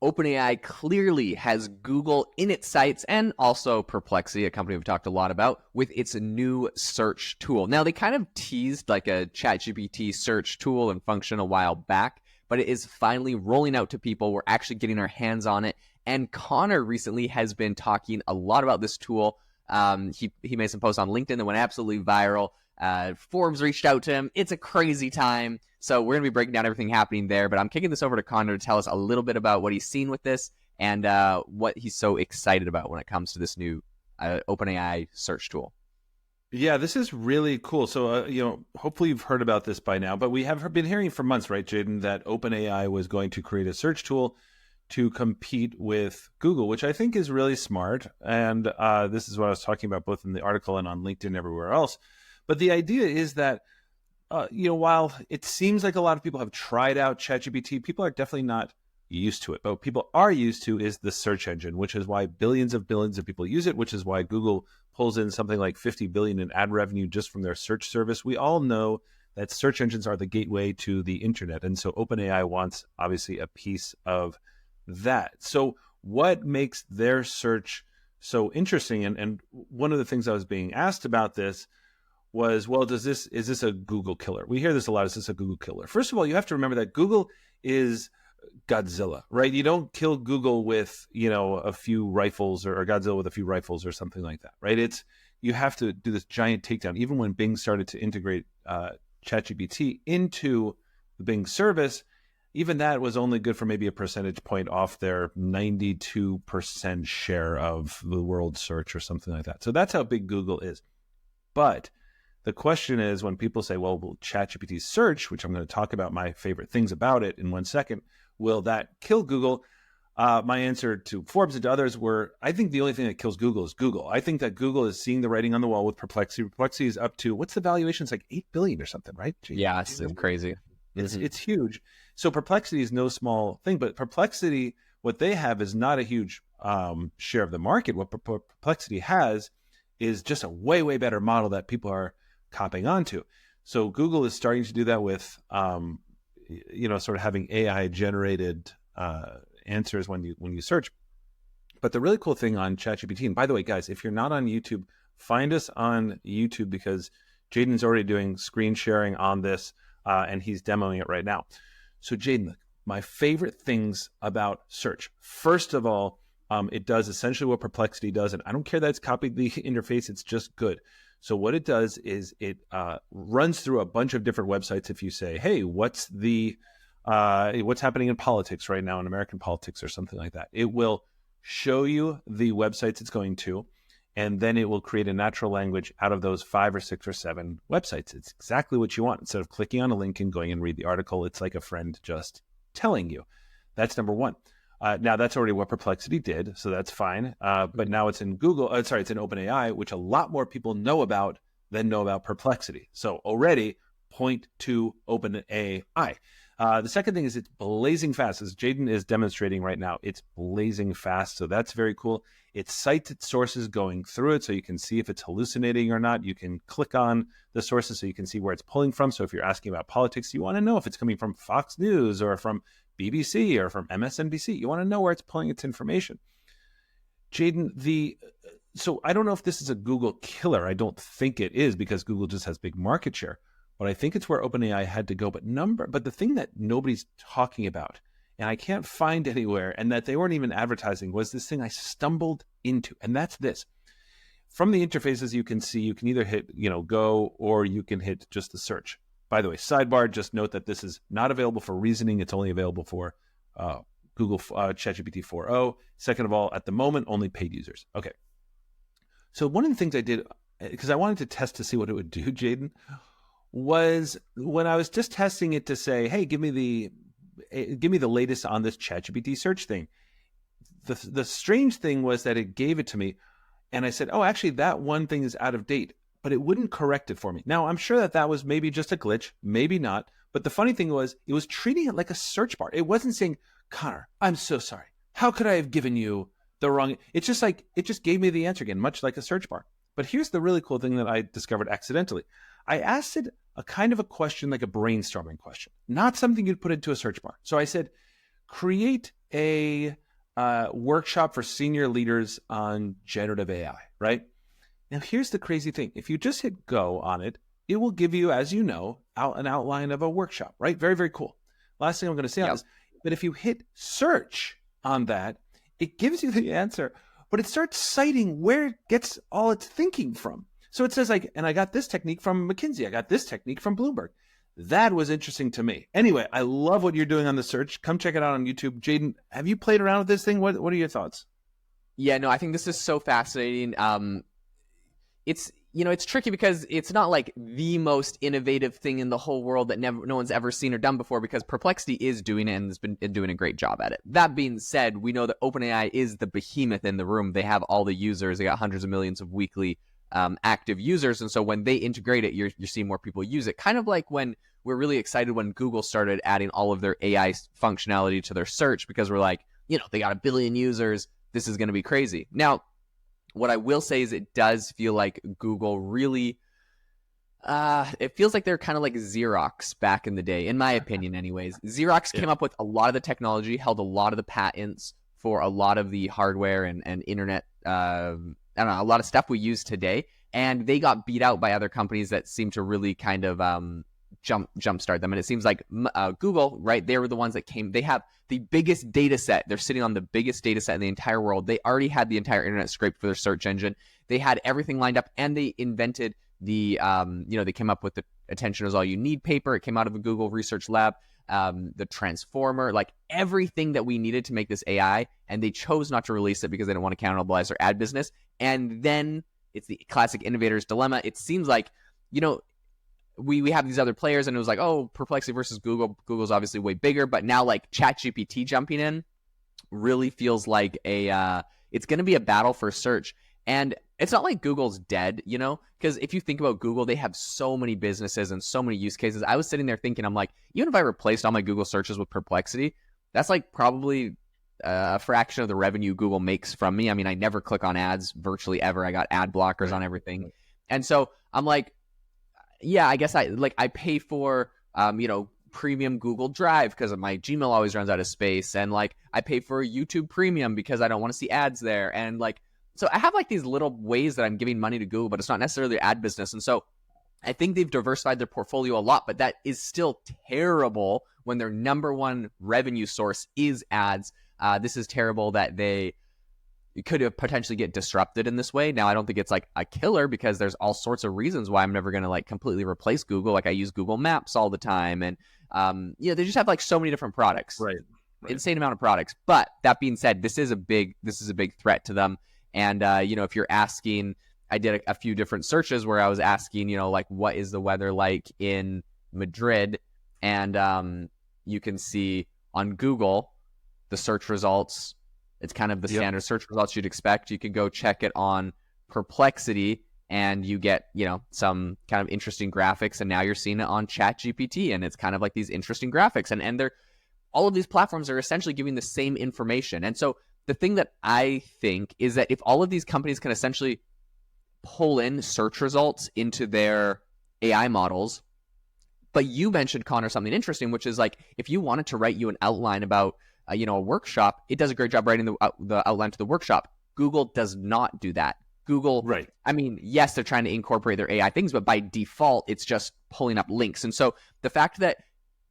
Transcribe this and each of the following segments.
OpenAI clearly has Google in its sights, and also Perplexity, a company we've talked a lot about, with its new search tool. Now, they kind of teased like a ChatGPT search tool and function a while back, but it is finally rolling out to people. We're actually getting our hands on it. And Conor recently has been talking a lot about this tool. He made some posts on LinkedIn that went absolutely viral. Forbes reached out to him. It's a crazy time. So we're going to be breaking down everything happening there. But I'm kicking this over to Conor to tell us a little bit about what he's seen with this and what he's so excited about when it comes to this new OpenAI search tool. Yeah, this is really cool. So, hopefully you've heard about this by now, but we have been hearing for months, right, Jaeden, that OpenAI was going to create a search tool to compete with Google, which I think is really smart. And this is what I was talking about both in the article and on LinkedIn and everywhere else. But the idea is that, while it seems like a lot of people have tried out ChatGPT, people are definitely not used to it. But what people are used to is the search engine, which is why billions of people use it, which is why Google pulls in something like $50 billion in ad revenue just from their search service. We all know that search engines are the gateway to the internet. And so OpenAI wants, obviously, a piece of that. So what makes their search so interesting? And one of the things I was being asked about this was, well, is this a Google killer? We hear this a lot. Is this a Google killer? First of all, you have to remember that Google is Godzilla, right? You don't kill Google with, a few rifles or Godzilla with a few rifles or something like that, right? You have to do this giant takedown. Even when Bing started to integrate ChatGPT into the Bing service, even that was only good for maybe a percentage point off their 92% share of the world search or something like that. So that's how big Google is. But the question is, when people say, well, will ChatGPT search, which I'm going to talk about my favorite things about it in 1 second, will that kill Google? My answer to Forbes and to others were, I think the only thing that kills Google is Google. I think that Google is seeing the writing on the wall with Perplexity. Perplexity is up to, what's the valuation? It's like $8 billion or something, right? Yeah, it's crazy. It's huge. So Perplexity is no small thing, but Perplexity, what they have is not a huge share of the market. What Perplexity has is just a way, way better model that people are copping onto. So Google is starting to do that with, sort of having AI generated answers when you search. But the really cool thing on ChatGPT, and by the way, guys, if you're not on YouTube, find us on YouTube because Jaeden's already doing screen sharing on this and he's demoing it right now. So Jaeden, my favorite things about search. First of all, it does essentially what Perplexity does, and I don't care that it's copied the interface, it's just good. So what it does is it runs through a bunch of different websites. If you say, hey, what's happening in politics right now, in American politics or something like that, it will show you the websites it's going to, and then it will create a natural language out of those 5 or 6 or 7 websites. It's exactly what you want. Instead of clicking on a link and going and read the article, it's like a friend just telling you. That's number one. Now, that's already what Perplexity did, so that's fine. But now it's in it's in OpenAI, which a lot more people know about than know about Perplexity. So already, point to OpenAI. The second thing is it's blazing fast. As Jaeden is demonstrating right now, it's blazing fast, so that's very cool. It cites its sources going through it, so you can see if it's hallucinating or not. You can click on the sources so you can see where it's pulling from. So if you're asking about politics, you want to know if it's coming from Fox News or from BBC or from MSNBC. You want to know where it's pulling its information. Jaeden, so I don't know if this is a Google killer. I don't think it is because Google just has big market share. But I think it's where OpenAI had to go. But the thing that nobody's talking about, and I can't find anywhere, and that they weren't even advertising, was this thing I stumbled into. And that's this. From the interfaces you can see, you can either hit, go, or you can hit just the search. By the way, sidebar, just note that this is not available for reasoning. It's only available for Google ChatGPT 4.0. Second of all, at the moment, only paid users. Okay. So one of the things I did, because I wanted to test to see what it would do, Jaeden, was when I was just testing it to say, hey, give me the latest on this ChatGPT search thing. The strange thing was that it gave it to me, and I said, oh, actually, that one thing is out of date, but it wouldn't correct it for me. Now, I'm sure that was maybe just a glitch, maybe not, but the funny thing was it was treating it like a search bar. It wasn't saying, Conor, I'm so sorry. How could I have given you the wrong? It's just like, it just gave me the answer again, much like a search bar. But here's the really cool thing that I discovered accidentally. I asked it a kind of a question, like a brainstorming question, not something you'd put into a search bar. So I said, create a workshop for senior leaders on generative AI, right? Now, here's the crazy thing. If you just hit go on it, it will give you, as you know, an outline of a workshop, right? Very, very cool. Last thing I'm going to say on this, but if you hit search on that, it gives you the answer, but it starts citing where it gets all its thinking from. So it says like, and I got this technique from McKinsey. I got this technique from Bloomberg. That was interesting to me. Anyway, I love what you're doing on the search. Come check it out on YouTube. Jaeden, have you played around with this thing? What are your thoughts? Yeah, no, I think this is so fascinating. It's it's tricky because it's not like the most innovative thing in the whole world that no one's ever seen or done before, because Perplexity is doing it and has been doing a great job at it. That being said, we know that OpenAI is the behemoth in the room. They have all the users. They got hundreds of millions of weekly active users, and so when they integrate it, you're seeing more people use it. Kind of like when we're really excited when Google started adding all of their AI functionality to their search, because we're like, they got 1 billion users. This is going to be crazy. Now, what I will say is it does feel like Google really, it feels like they're kind of like Xerox back in the day, in my opinion anyways. Xerox came up with a lot of the technology, held a lot of the patents for a lot of the hardware and internet, I don't know, a lot of stuff we use today. And they got beat out by other companies that seem to really kind of jumpstart them. And it seems like Google, right, they were the ones that they have the biggest data set. They're sitting on the biggest data set in the entire world. They already had the entire internet scraped for their search engine. They had everything lined up, and they invented the, they came up with the attention is all you need paper. It came out of a Google research lab, the transformer, like everything that we needed to make this AI, and they chose not to release it because they didn't want to cannibalize their ad business. And then it's the classic innovator's dilemma. It seems like, we have these other players, and it was like, oh, Perplexity versus Google. Google's obviously way bigger, but now like ChatGPT jumping in really feels like it's going to be a battle for search. And it's not like Google's dead, because if you think about Google, they have so many businesses and so many use cases. I was sitting there thinking, I'm like, even if I replaced all my Google searches with Perplexity, that's like probably a fraction of the revenue Google makes from me. I mean, I never click on ads virtually ever. I got ad blockers on everything. And so I'm like, yeah, I guess I pay for, premium Google Drive because my Gmail always runs out of space. And like, I pay for YouTube Premium because I don't want to see ads there. And like, so I have like these little ways that I'm giving money to Google, but it's not necessarily ad business. And so I think they've diversified their portfolio a lot, but that is still terrible when their number one revenue source is ads. This is terrible that they could have potentially get disrupted in this way. Now, I don't think it's like a killer because there's all sorts of reasons why I'm never going to like completely replace Google. Like I use Google Maps all the time. And, they just have like so many different products, right. Insane amount of products. But that being said, this is a big threat to them. And, if you're asking, I did a few different searches where I was asking, like what is the weather like in Madrid? And you can see on Google, the search results, it's kind of the standard search results you'd expect. You could go check it on Perplexity and you get, some kind of interesting graphics. And now you're seeing it on ChatGPT and it's kind of like these interesting graphics. And they're, all of these platforms are essentially giving the same information. And so the thing that I think is that if all of these companies can essentially pull in search results into their AI models, but you mentioned, Conor, something interesting, which is like, if you wanted to write you an outline about a workshop, it does a great job writing the outline to the workshop. Google does not do that. Google, right. I mean, yes, they're trying to incorporate their AI things, but by default, it's just pulling up links. And so the fact that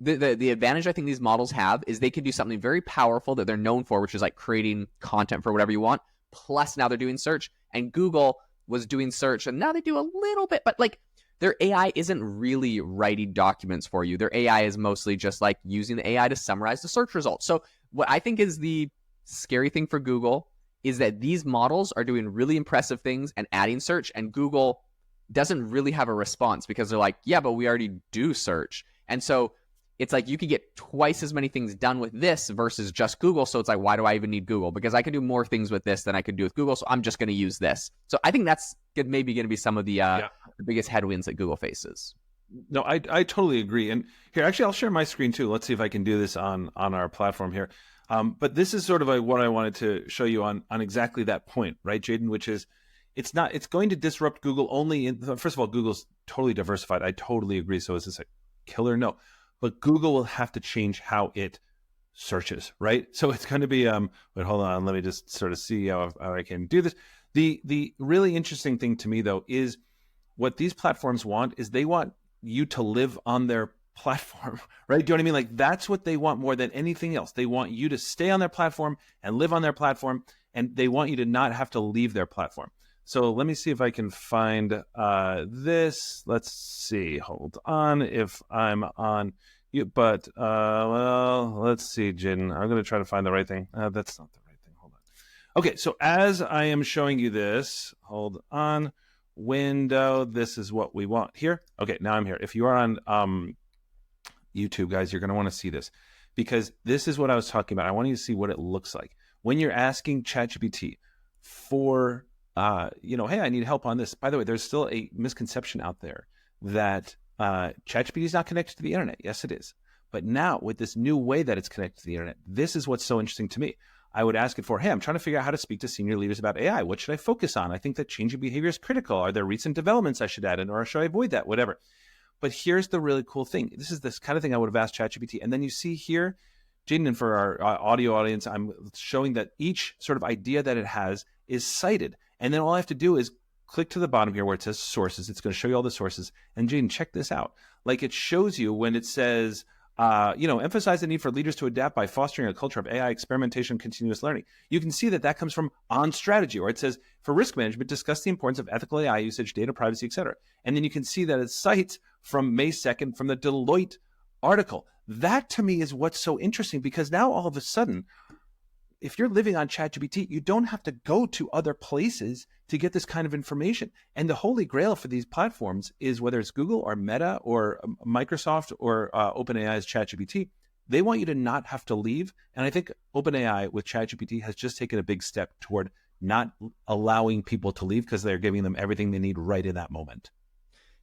the advantage I think these models have is they can do something very powerful that they're known for, which is like creating content for whatever you want. Plus now they're doing search, and Google was doing search, and now they do a little bit, but like their AI isn't really writing documents for you. Their AI is mostly just like using the AI to summarize the search results. So what I think is the scary thing for Google is that these models are doing really impressive things and adding search, and Google doesn't really have a response because they're like, yeah, but we already do search. And so it's like you could get twice as many things done with this versus just Google. So it's like, why do I even need Google? Because I can do more things with this than I could do with Google. So I'm just going to use this. So I think that's maybe going to be some of the biggest headwinds that Google faces. No, I totally agree. And here, actually, I'll share my screen too. Let's see if I can do this on our platform here. But this is sort of what I wanted to show you on exactly that point, right, Jaeden, which is it's going to disrupt Google only first of all, Google's totally diversified. I totally agree. So is this a killer? No. But Google will have to change how it searches, right? So it's going to be but hold on, let me just sort of see how I can do this. The really interesting thing to me though is what these platforms want is they want you to live on their platform, right? Do you know what I mean? Like that's what they want more than anything else. They want you to stay on their platform and live on their platform, and they want you to not have to leave their platform. So let me see if I can find this. Let's see. Hold on. If I'm on you, but well, let's see, Jaeden. I'm going to try to find the right thing. That's not the right thing. Hold on. Okay, so as I am showing you this, hold on. Window. This is what we want here. Okay, now I'm here. If you are on YouTube, guys, you're going to want to see this because this is what I was talking about. I want you to see what it looks like when you're asking ChatGPT for, hey, I need help on this. By the way, there's still a misconception out there that ChatGPT is not connected to the internet. Yes, it is. But now with this new way that it's connected to the internet, this is what's so interesting to me. I would ask it for, hey, I'm trying to figure out how to speak to senior leaders about AI. What should I focus on? I think that changing behavior is critical. Are there recent developments I should add in, or should I avoid that? Whatever. But here's the really cool thing. This is this kind of thing I would have asked ChatGPT. And then you see here, Jaeden, and for our audio audience, I'm showing that each sort of idea that it has is cited. And then all I have to do is click to the bottom here where it says sources. It's going to show you all the sources. And Jaeden, check this out. Like it shows you when it says, emphasize the need for leaders to adapt by fostering a culture of AI experimentation, continuous learning. You can see that that comes from On Strategy, or it says, for risk management, discuss the importance of ethical AI usage, data privacy, etc. And then you can see that it cites from May 2nd from the Deloitte article. That to me is what's so interesting, because now all of a sudden, if you're living on ChatGPT, you don't have to go to other places to get this kind of information. And the holy grail for these platforms is, whether it's Google or Meta or Microsoft or OpenAI's ChatGPT, they want you to not have to leave. And I think OpenAI with ChatGPT has just taken a big step toward not allowing people to leave, because they're giving them everything they need right in that moment.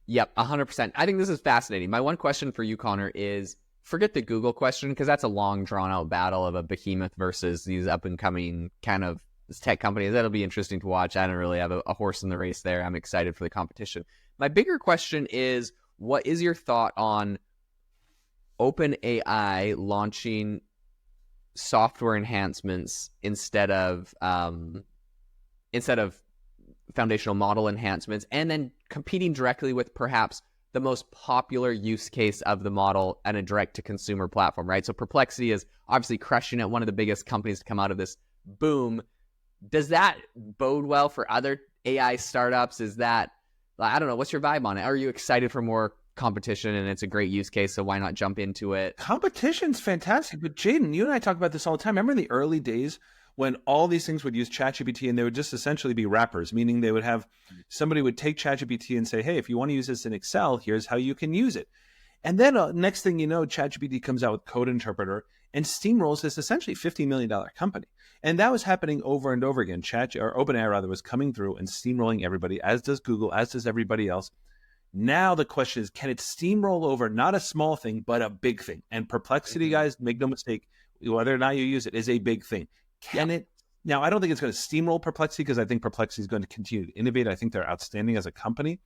Yep, 100%. I think this is fascinating. My one question for you, Conor, is forget the Google question, because that's a long, drawn-out battle of a behemoth versus these up-and-coming kind of tech companies. That'll be interesting to watch. I don't really have a horse in the race there. I'm excited for the competition. My bigger question is, what is your thought on OpenAI launching software enhancements instead of foundational model enhancements, and then competing directly with perhaps the most popular use case of the model and a direct-to-consumer platform, right? So Perplexity is obviously crushing it, one of the biggest companies to come out of this boom. Does that bode well for other AI startups? Is that, I don't know, what's your vibe on it? Are you excited for more competition, and it's a great use case, so why not jump into it? Competition's fantastic, but Jaeden, you and I talk about this all the time. Remember in the early days when all these things would use ChatGPT, and they would just essentially be wrappers, meaning they would have, somebody would take ChatGPT and say, hey, if you want to use this in Excel, here's how you can use it. And then next thing you know, ChatGPT comes out with Code Interpreter and steamrolls this essentially $50 million company. And that was happening over and over again. OpenAI rather was coming through and steamrolling everybody, as does Google, as does everybody else. Now the question is, can it steamroll over not a small thing, but a big thing? And Perplexity, guys, make no mistake, whether or not you use it, is a big thing. Can it? Now, I don't think it's going to steamroll Perplexity, because I think Perplexity is going to continue to innovate. I think they're outstanding as a company.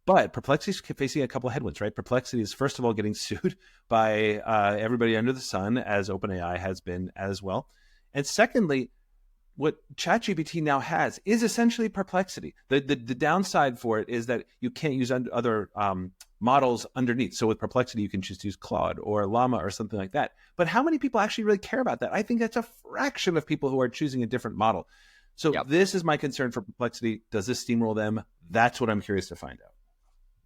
But Perplexity is facing a couple of headwinds, right? Perplexity is, first of all, getting sued by everybody under the sun, as OpenAI has been as well. And secondly, what ChatGPT now has is essentially Perplexity. The downside for it is that you can't use other models underneath. So with Perplexity, you can just use Claude or Llama or something like that. But how many people actually really care about that? I think that's a fraction of people who are choosing a different model. So This is my concern for Perplexity. Does this steamroll them? That's what I'm curious to find out.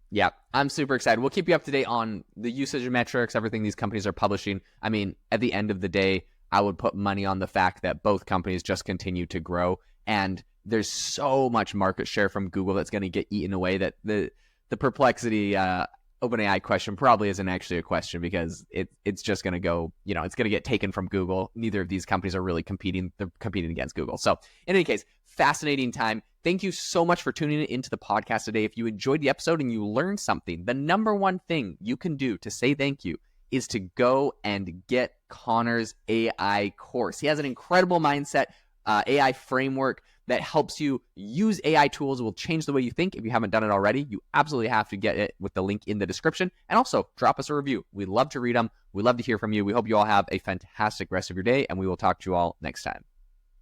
Yeah, I'm super excited. We'll keep you up to date on the usage metrics, everything these companies are publishing. I mean, at the end of the day, I would put money on the fact that both companies just continue to grow. And there's so much market share from Google that's going to get eaten away that the Perplexity OpenAI question probably isn't actually a question, because it's just going to go, it's going to get taken from Google. Neither of these companies are really competing. They're competing against Google. So in any case, fascinating time. Thank you so much for tuning into the podcast today. If you enjoyed the episode and you learned something, the number one thing you can do to say thank you is to go and get Conor's AI course. He has an incredible mindset, AI framework that helps you use AI tools. It will change the way you think. If you haven't done it already, you absolutely have to get it with the link in the description. And also drop us a review. We love to read them. We love to hear from you. We hope you all have a fantastic rest of your day, and we will talk to you all next time.